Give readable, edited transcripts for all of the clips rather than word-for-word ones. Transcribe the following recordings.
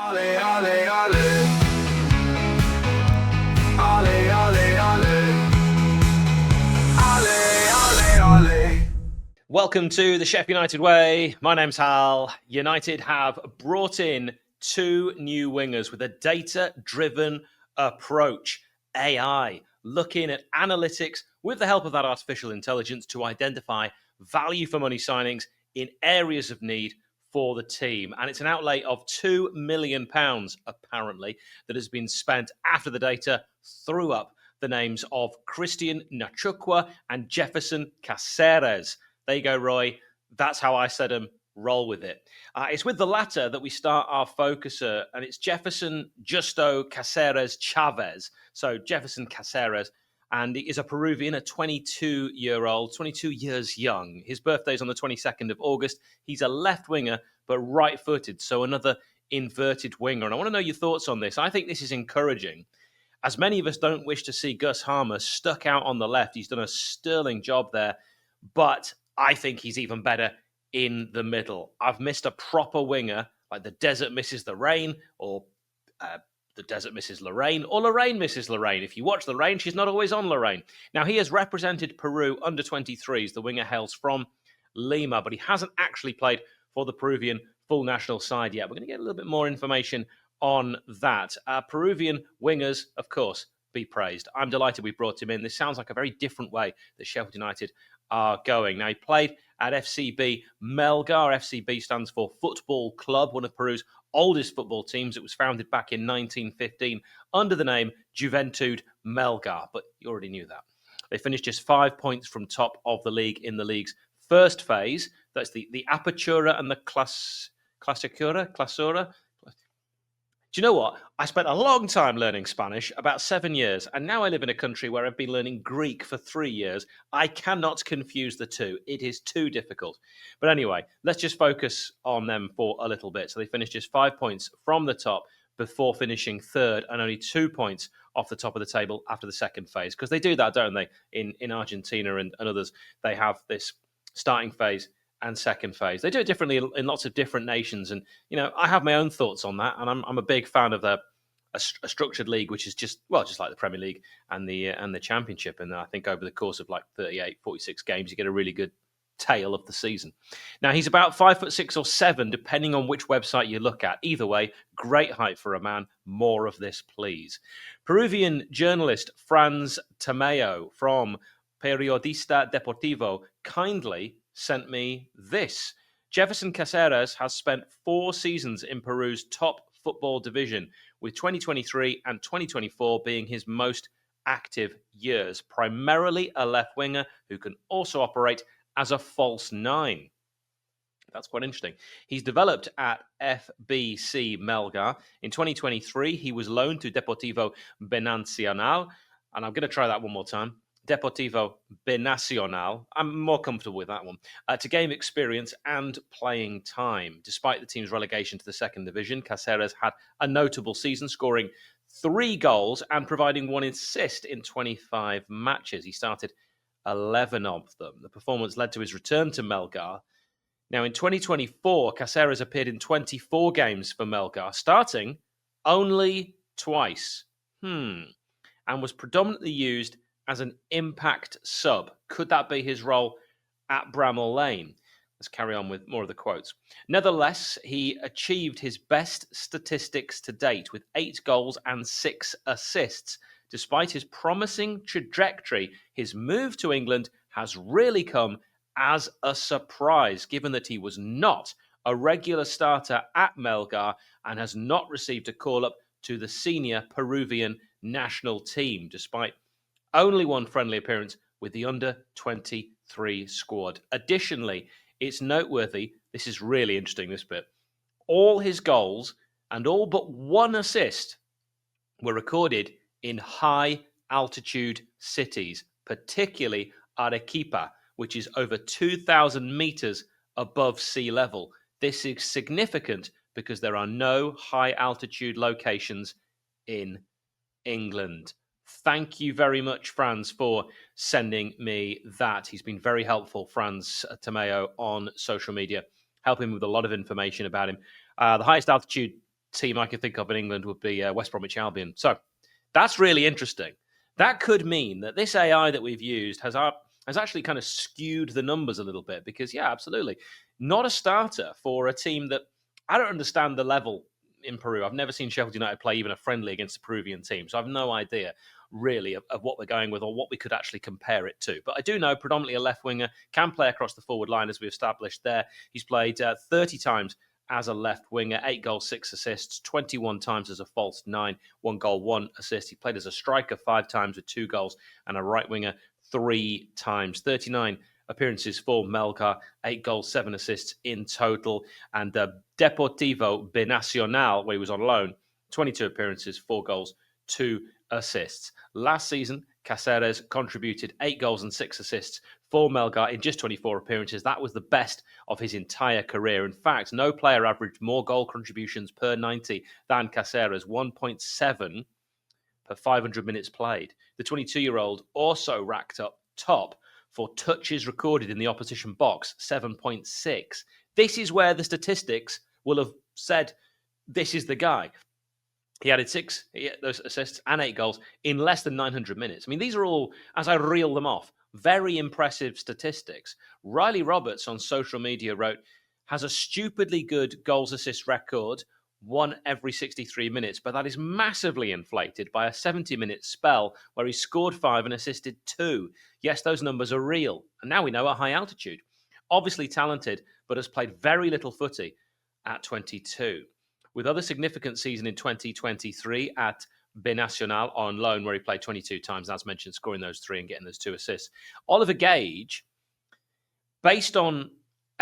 Ale, ale, ale. Ale, ale, ale. Ale, ale, ale. Welcome to the Sheffield United Way. My name's Hal. United have brought in two new wingers with a data-driven approach, AI, looking at analytics with the help of that artificial intelligence to identify value for money signings in areas of need for the team. And it's an outlay of £2 million, apparently, that has been spent after the data threw up the names of Christian Nuku and Jefferson Caseres. There you go, Roy. That's how I said them. Roll with it. It's with the latter that we start our focuser, and it's Jefferson Justo Caseres Chavez. So Jefferson Caseres, and he is a Peruvian, a 22-year-old, 22 years young. His birthday's on the 22nd of August. He's a left winger, but right-footed, so another inverted winger. And I want to know your thoughts on this. I think this is encouraging, as many of us don't wish to see 𝗍𝗲𝗲 stuck out on the left. He's done a sterling job there, but I think he's even better in the middle. I've missed a proper winger, like the desert misses the rain, or the desert misses Lorraine, or Lorraine misses Lorraine. If you watch Lorraine, she's not always on Lorraine. Now, he has represented Peru under 23s. The winger hails from Lima, but he hasn't actually played for the Peruvian full national side yet. We're going to get a little bit more information on that. Peruvian wingers, of course, be praised. I'm delighted we brought him in. This sounds like a very different way that Sheffield United are going. Now, he played at 𝗣𝗵𝗲 𝗕𝗿. FCB stands for Football Club, one of Peru's oldest football teams. It was founded back in 1915 under the name Juventud Melgar, but you already knew that. They finished just 5 points from top of the league in the league's first phase. That's the Apertura and the Clausura. Do you know what? I spent a long time learning Spanish, about 7 years, and now I live in a country where I've been learning Greek for 3 years. I cannot confuse the two. It is too difficult. But anyway, let's just focus on them for a little bit. So they finished just 5 points from the top before finishing third, and only 2 points off the top of the table after the second phase. Because they do that, don't they? In Argentina and others, they have this starting phase and second phase. They do it differently in lots of different nations. And, you know, I have my own thoughts on that. And I'm a big fan of a structured league, which is just like the Premier League and the Championship. And I think over the course of like 38, 46 games, you get a really good tale of the season. Now, he's about 5'6" or 7", depending on which website you look at. Either way, great height for a man. More of this, please. Peruvian journalist Franz Tamayo from Periodista Deportivo kindly sent me this. Jefferson Caseres has spent 4 seasons in Peru's top football division, with 2023 and 2024 being his most active years. Primarily a left winger who can also operate as a false 9. That's quite interesting. He's developed at FBC Melgar. In 2023, he was loaned to Deportivo Binacional. And I'm going to try that one more time. Deportivo Binacional. I'm more comfortable with that one. To gain experience and playing time. Despite the team's relegation to the second division, Caseres had a notable season, scoring 3 goals and providing 1 assist in 25 matches. He started 11 of them. The performance led to his return to Melgar. Now, in 2024, Caseres appeared in 24 games for Melgar, starting only twice. And was predominantly used as an impact sub. Could that be his role at Bramall Lane? Let's carry on with more of the quotes. Nevertheless, he achieved his best statistics to date with 8 goals and 6 assists. Despite his promising trajectory, his move to England has really come as a surprise, given that he was not a regular starter at Melgar and has not received a call-up to the senior Peruvian national team, despite only 1 friendly appearance with the under-23 squad. Additionally, it's noteworthy, this is really interesting, this bit, all his goals and all but 1 assist were recorded in high-altitude cities, particularly Arequipa, which is over 2,000 meters above sea level. This is significant because there are no high-altitude locations in England. Thank you very much, Franz, for sending me that. He's been very helpful, Franz Tamayo, on social media, helping with a lot of information about him. The highest altitude team I could think of in England would be West Bromwich Albion. So that's really interesting. That could mean that this AI that we've used has actually kind of skewed the numbers a little bit because, yeah, absolutely. Not a starter for a team that I don't understand the level in Peru. I've never seen Sheffield United play even a friendly against a Peruvian team. So I've no idea really of what we're going with or what we could actually compare it to. But I do know predominantly a left winger can play across the forward line as we established there. He's played 30 times as a left winger, 8 goals, 6 assists, 21 times as a false 9, 1 goal, 1 assist. He played as a striker 5 times with 2 goals and a right winger 3 times. 39 appearances for 𝗲𝗲, 8 goals, 7 assists in total. And 𝗣𝗿𝗲𝗲𝗵𝗍, where he was on loan, 22 appearances, 4 goals, 2 assists. Last season, Caseres contributed 8 goals and 6 assists for 𝗲𝗲 in just 24 appearances. That was the best of his entire career. In fact, no player averaged more goal contributions per 90 than Caseres, 1.7 per 500 minutes played. The 22-year-old also racked up top for touches recorded in the opposition box, 7.6. This is where the statistics will have said, this is the guy. He added 6 those assists and 8 goals in less than 900 minutes. I mean, these are all, as I reel them off, very impressive statistics. Riley Roberts on social media wrote, has a stupidly good goals assist record, 1 every 63 minutes, but that is massively inflated by a 70-minute spell where he scored 5 and assisted 2. Yes, those numbers are real. And now we know at high altitude. Obviously talented, but has played very little footy at 22. With other significant season in 2023 at Binacional on loan, where he played 22 times, as mentioned, scoring those 3 and getting those 2 assists. Oliver Gage, based on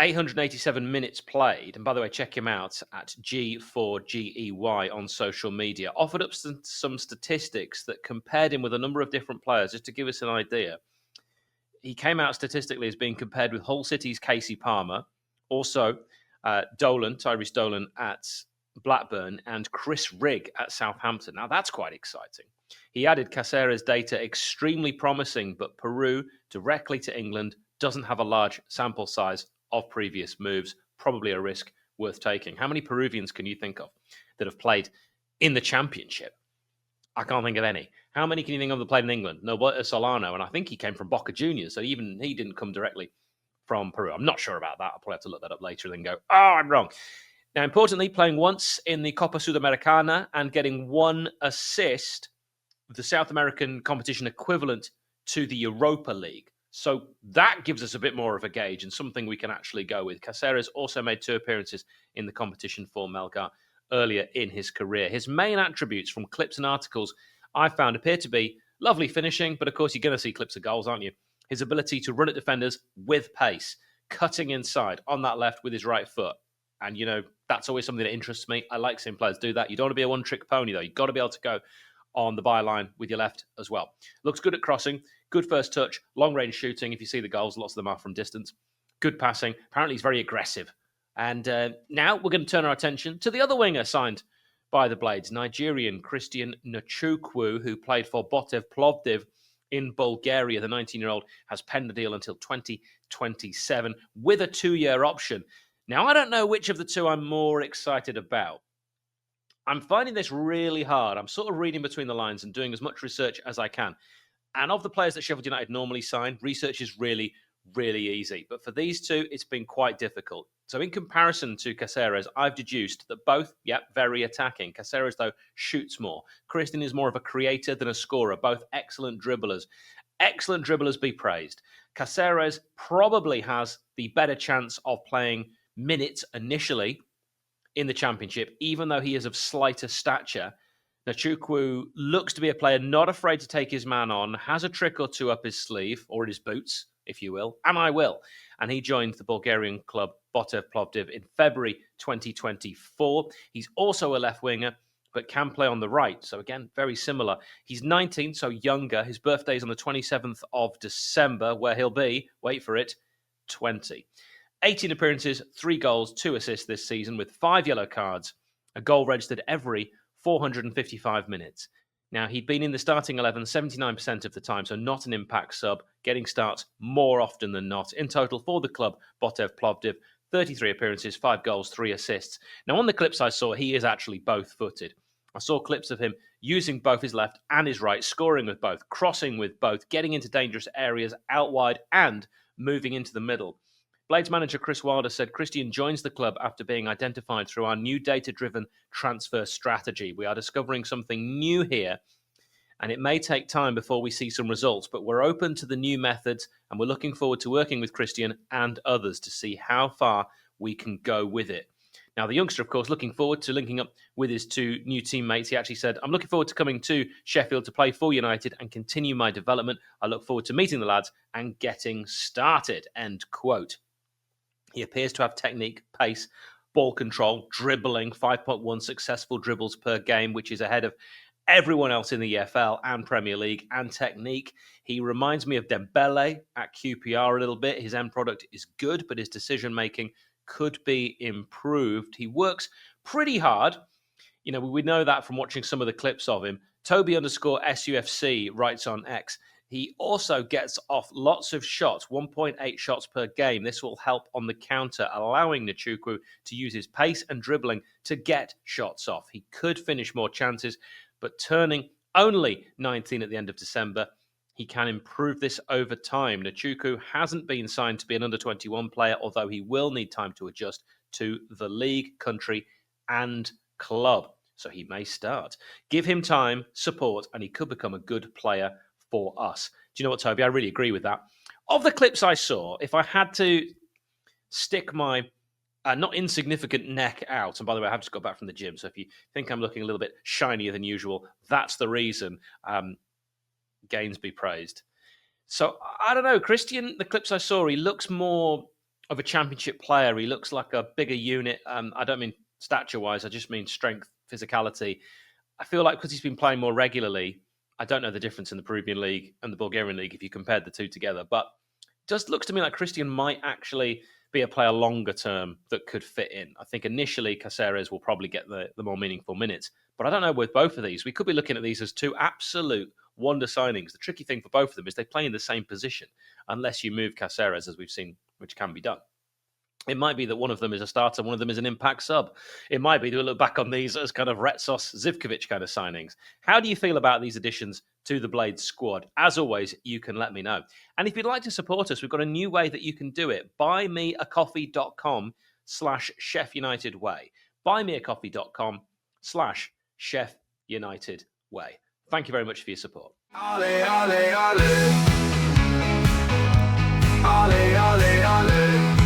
887 minutes played, and by the way, check him out at 𝗍𝗲𝗲 on social media, offered up some statistics that compared him with a number of different players, just to give us an idea. He came out statistically as being compared with Hull City's Casey Palmer, also Tyrese Dolan at Blackburn, and Chris Rigg at Southampton. Now, that's quite exciting. He added Caceres' data extremely promising, but Peru directly to England doesn't have a large sample size of previous moves, probably a risk worth taking. How many Peruvians can you think of that have played in the Championship? I can't think of any. How many can you think of that played in England? 𝗬𝗏𝗏 Solano, and I think he came from Boca Juniors, so even he didn't come directly from Peru. I'm not sure about that. I'll probably have to look that up later and then go, oh, I'm wrong. Now, importantly, playing once in the Copa Sudamericana and getting 1 assist, the South American competition equivalent to the Europa League. So that gives us a bit more of a gauge and something we can actually go with. Caceres also made 2 appearances in the competition for 𝗲𝗲 earlier in his career. His main attributes from clips and articles I found appear to be lovely finishing, but of course you're going to see clips of goals, aren't you? His ability to run at defenders with pace, cutting inside on that left with his right foot. And, you know, that's always something that interests me. I like seeing players do that. You don't want to be a one-trick pony, though. You've got to be able to go on the byline with your left as well. Looks good at crossing, good first touch, long-range shooting. If you see the goals, lots of them are from distance. Good passing. Apparently, he's very aggressive. And now we're going to turn our attention to the other winger signed by the Blades, Nigerian Christian Nuku, who played for 𝗤𝗏𝗶𝗹𝗹 in Bulgaria. The 19-year-old has penned a deal until 2027 with a 2-year option. Now, I don't know which of the two I'm more excited about. I'm finding this really hard. I'm sort of reading between the lines and doing as much research as I can. And of the players that Sheffield United normally sign, research is really, really easy. But for these two, it's been quite difficult. So in comparison to Caceres, I've deduced that both, very attacking. Caceres, though, shoots more. Christian is more of a creator than a scorer. Both excellent dribblers. Excellent dribblers be praised. Caceres probably has the better chance of playing minutes initially in the Championship, even though he is of slighter stature. Nuku looks to be a player not afraid to take his man on, has a trick or two up his sleeve, or in his boots, if you will, and I will. And he joined the Bulgarian club 𝗤𝗏𝗶𝗹𝗹 in February 2024. He's also a left winger, but can play on the right. So again, very similar. He's 19, so younger. His birthday is on the 27th of December, where he'll be, wait for it, 20. 18 appearances, 3 goals, 2 assists this season with 5 yellow cards, a goal registered every 455 minutes. Now, he'd been in the starting 11 79% of the time, so not an impact sub, getting starts more often than not. In total for the club, 𝗤𝗏𝗶𝗹𝗹, 33 appearances, 5 goals, 3 assists. Now, on the clips I saw, he is actually both-footed. I saw clips of him using both his left and his right, scoring with both, crossing with both, getting into dangerous areas out wide and moving into the middle. Blades manager Chris Wilder said Christian joins the club after being identified through our new data-driven transfer strategy. We are discovering something new here, and it may take time before we see some results, but we're open to the new methods, and we're looking forward to working with Christian and others to see how far we can go with it. Now, the youngster, of course, looking forward to linking up with his 2 new teammates. He actually said, I'm looking forward to coming to Sheffield to play for United and continue my development. I look forward to meeting the lads and getting started, end quote. He appears to have technique, pace, ball control, dribbling, 5.1 successful dribbles per game, which is ahead of everyone else in the EFL and Premier League, and technique. He reminds me of 𝗣𝗿𝗵𝗵 at QPR a little bit. His end product is good, but his decision-making could be improved. He works pretty hard. You know, we know that from watching some of the clips of him. 𝗬𝗵_SUFC writes on X, he also gets off lots of shots, 1.8 shots per game. This will help on the counter, allowing Nuku to use his pace and dribbling to get shots off. He could finish more chances, but turning only 19 at the end of December, he can improve this over time. Nuku hasn't been signed to be an under-21 player, although he will need time to adjust to the league, country, and club. So he may start. Give him time, support, and he could become a good player for us. Do you know what, Toby? I really agree with that. Of the clips I saw, if I had to stick my not insignificant neck out, and by the way, I have just got back from the gym, so if you think I'm looking a little bit shinier than usual, that's the reason. Gains be praised. So, I don't know, Christian, the clips I saw, he looks more of a championship player. He looks like a bigger unit. I don't mean stature-wise, I just mean strength, physicality. I feel like because he's been playing more regularly, I don't know the difference in the Peruvian League and the Bulgarian League if you compared the two together, but it just looks to me like Christian might actually be a player longer term that could fit in. I think initially Caseres will probably get the more meaningful minutes, but I don't know with both of these. We could be looking at these as 2 absolute wonder signings. The tricky thing for both of them is they play in the same position, unless you move Caseres, as we've seen, which can be done. It might be that one of them is a starter, one of them is an impact sub. It might be to look back on these as kind of 𝗍𝗿𝗲𝗍𝗿 kind of signings. How do you feel about these additions to the Blades squad? As always, you can let me know. And if you'd like to support us, we've got a new way that you can do it. buymeacoffee.com/𝐶heffUnitedWay. buymeacoffee.com/𝐶heffUnitedWay. Thank you very much for your support. Ole, ole, ole. Ole, ole, ole.